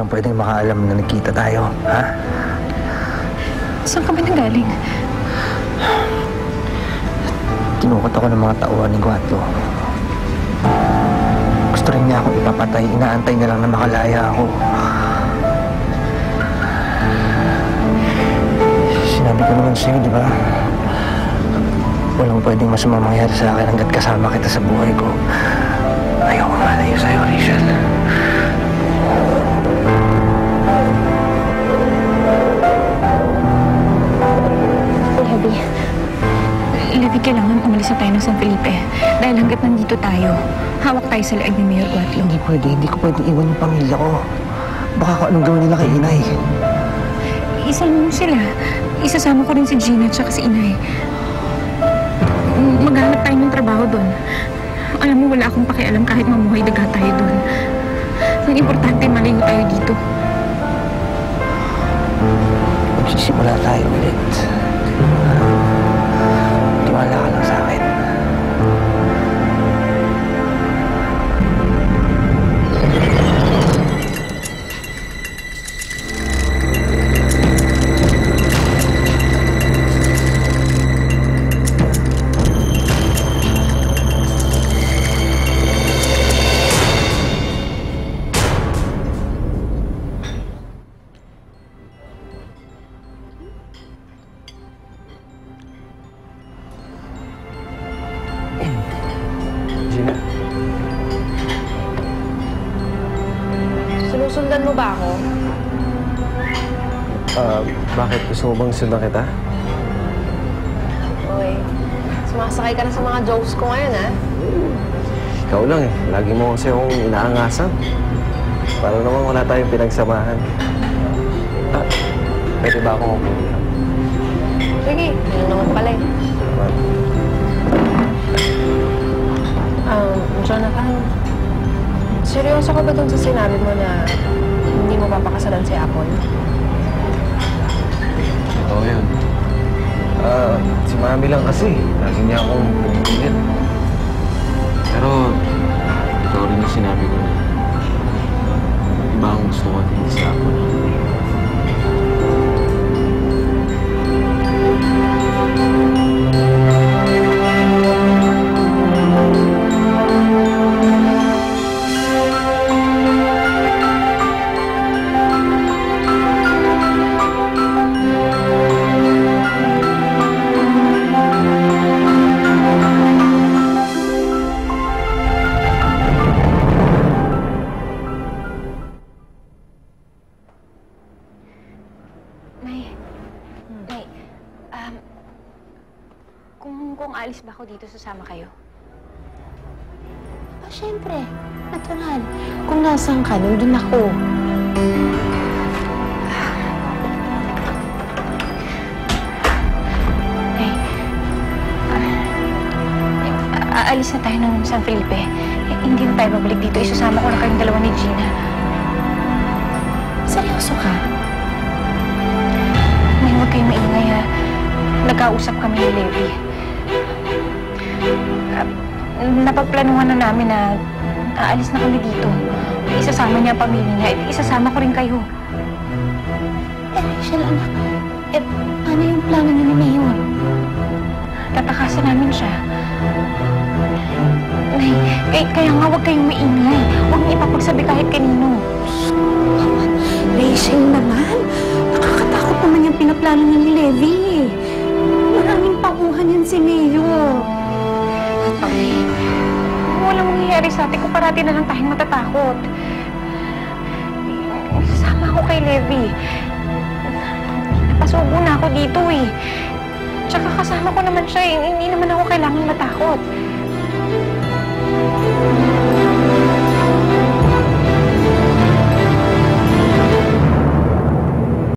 taong pwedeng makaalam na nagkita tayo, ha? Saan ka ba nanggaling? Tinukot ako ng mga tauhan ni Guato. Gusto rin niya akong ipapatay. Inaantay na lang na makalaya ako. Sinabi ko naman sa'yo, di ba? Walang pwedeng masamang mangyari sa akin hanggat kasama kita sa buhay ko. Ayoko malayo sa'yo, Rachel. Levi, kailangan umalis na tayo ng San Felipe. Dahil hanggat nandito tayo, hawak tayo sa leeg ni Mayor Guatlo. Hindi ko pwede iwan yung pamilya ko. Baka kung anong gawin nila kay Inay. Isama mo sila. Isasama ko rin si Gina at saka si Inay. Maghanap tayo ng trabaho doon. Alam mo, wala akong pakialam kahit mamuhay daga tayo doon. Ang importante, malayo tayo dito. Magsisimula tayo ulit. Tiwala ka lang sa akin. Gina? Sinusundan mo ba ako? Bakit? Gusto mo bang sundan kita? Uy, sumasakay ka na sa mga jokes ko ngayon, ha? Ikaw lang eh. Lagi mo kasi akong inaangasan. Para naman wala tayong pinagsamahan. Pwede ba akong mapunin? Sige, yun naman pala eh. Jonathan, seryoso ka ba dun sa sinabi mo na hindi mo papakasalan si Apple? Oo yun. Si Mami lang kasi. Lagi niya akong pinipilit. Pero, ikaw rin yung sinabi ko na iba ang gusto ko at hindi si Apple. Kung alis ba ako dito, susama kayo? Siyempre. Natural. Kung nasaan ka, nandun ako. Aalis na tayo ng San Felipe. Hindi na tayo babalik dito. Isusama ko na kayong dalawa ni Gina. Seryoso ka? May huwag kayong maingay, ha? Nagkausap kami ni Levi. Napagplanuhan na namin na aalis na kami dito. Isasama niya ang pamilya niya. Isasama ko rin kayo. Rachel, anak. Paano yung plano niya ni Mayor? Tatakasan namin siya. Nay, kaya nga huwag kayong maingay. Huwag niyo ipapagsabi kahit kanino. Rachel naman. Nakakatakot naman yung pinaplano niya ni Levi. Maraming pauhan yan si Mayor. Ay, walang mangyayari sa atin kung parati na lang tayong matatakot. Sasama ako kay Levi. Napasubo na ako dito eh. Tsaka kasama ko naman siya eh. Hindi naman ako kailangan matakot.